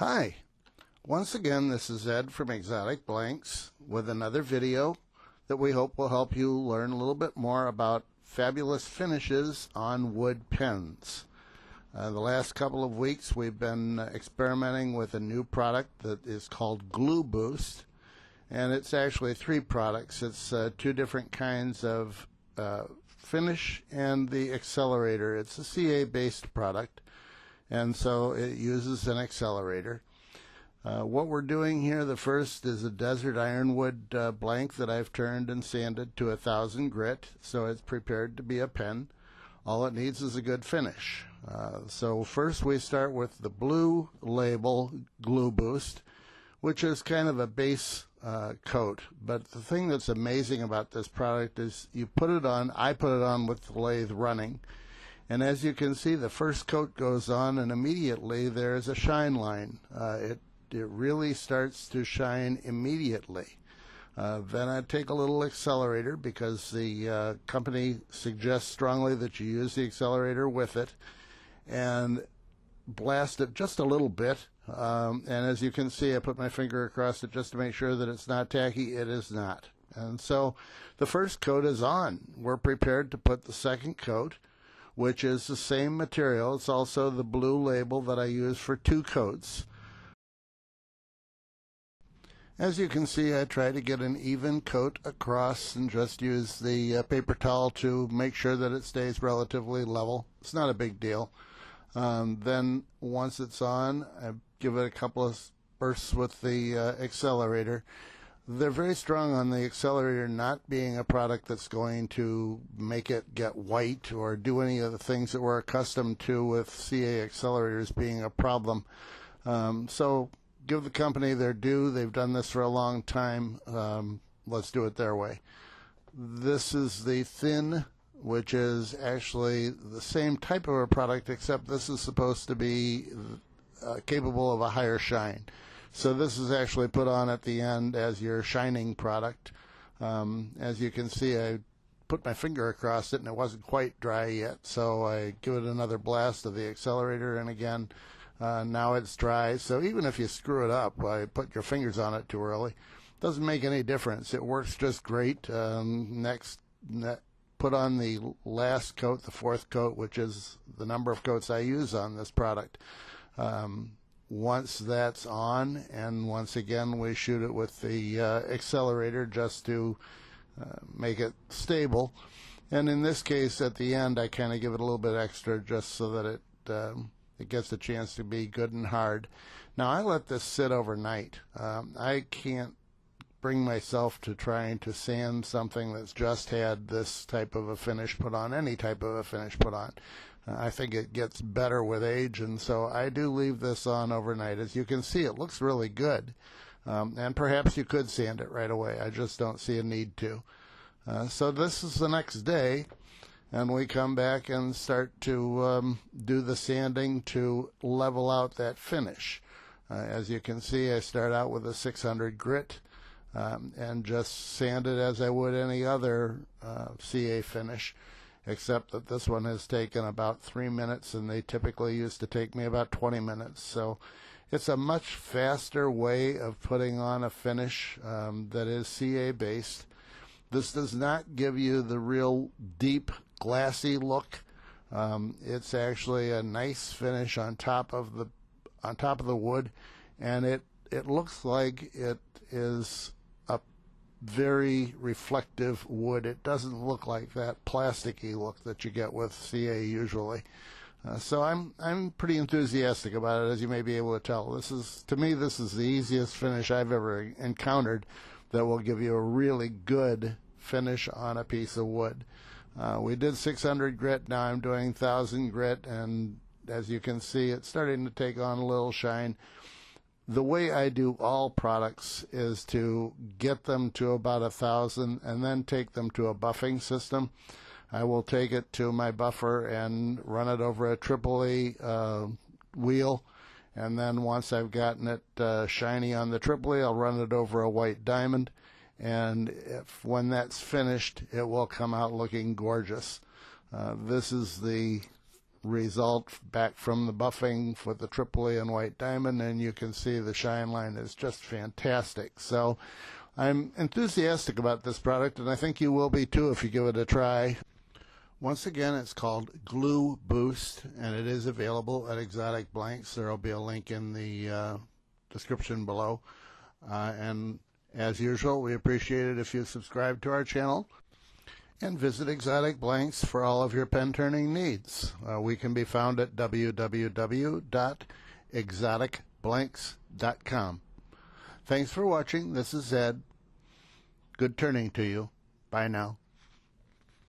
Hi, once again this is Ed from Exotic Blanks with another video that we hope will help you learn a little bit more about fabulous finishes on wood pens. The last couple of weeks we've been experimenting with a new product that is called GluBoost, and it's actually three products. It's two different kinds of finish and the accelerator. It's a CA based product, and so it uses an accelerator. What we're doing here, the first is a desert ironwood blank that I've turned and sanded to 1000 grit, so it's prepared to be a pen. All it needs is a good finish. So first we start with the blue label GluBoost, which is kind of a base coat. But the thing that's amazing about this product is you put it on, I put it on with the lathe running, and as you can see the first coat goes on and immediately there's a shine line. It really starts to shine immediately. Then I take a little accelerator because the company suggests strongly that you use the accelerator with it, and blast it just a little bit. And as you can see, I put my finger across it just to make sure that it's not tacky. It is not. And so the first coat is on. We're prepared to put the second coat, which is the same material. It's also the blue label that I use for two coats. As you can see, I try to get an even coat across and just use the paper towel to make sure that it stays relatively level. It's not a big deal. Then once it's on, I give it a couple of bursts with the accelerator. They're very strong on the accelerator not being a product that's going to make it get white or do any of the things that we're accustomed to with CA accelerators being a problem. So give the company their due. They've done this for a long time. Let's do it their way. This is the thin, which is actually the same type of a product, except this is supposed to be capable of a higher shine. So this is actually put on at the end as your shining product. As you can see, I put my finger across it and it wasn't quite dry yet, so I give it another blast of the accelerator, and again, now it's dry. So even if you screw it up by putting your fingers on it too early, it doesn't make any difference. It works just great. Next, put on the last coat, the fourth coat, which is the number of coats I use on this product. Once that's on, and once again we shoot it with the accelerator just to make it stable. And in this case, at the end, I kind of give it a little bit extra just so that it gets a chance to be good and hard. Now I let this sit overnight. I can't bring myself to trying to sand something that's just had this type of a finish put on, any type of a finish put on. I think it gets better with age, and so I do leave this on overnight. As you can see, it looks really good, and perhaps you could sand it right away. I just don't see a need to. So this is the next day, and we come back and start to do the sanding to level out that finish. As you can see, I start out with a 600 grit and just sand it as I would any other CA finish, except that this one has taken about 3 minutes, and they typically used to take me about 20 minutes. So it's a much faster way of putting on a finish that is CA based. This does not give you the real deep glassy look. It's actually a nice finish on top of the wood, and it looks like it is a very reflective wood. It doesn't look like that plasticky look that you get with CA usually. So I'm pretty enthusiastic about it, as you may be able to tell. To me, this is the easiest finish I've ever encountered that will give you a really good finish on a piece of wood. We did 600 grit, now I'm doing 1000 grit, and as you can see, it's starting to take on a little shine. The way I do all products is to get them to about 1000 and then take them to a buffing system. I will take it to my buffer and run it over a Tripoli wheel, and then once I've gotten it shiny on the Tripoli, I'll run it over a white diamond, and when that's finished, it will come out looking gorgeous. This is the result back from the buffing for the Tripoli and white diamond, and you can see the shine line is just fantastic. So I'm enthusiastic about this product, and I think you will be too if you give it a try. Once again, it's called GluBoost, and it is available at Exotic Blanks. There will be a link in the description below. And as usual, we appreciate it if you subscribe to our channel and visit Exotic Blanks for all of your pen turning needs. We can be found at www.exoticblanks.com. Thanks for watching. This is Ed. Good turning to you. Bye now.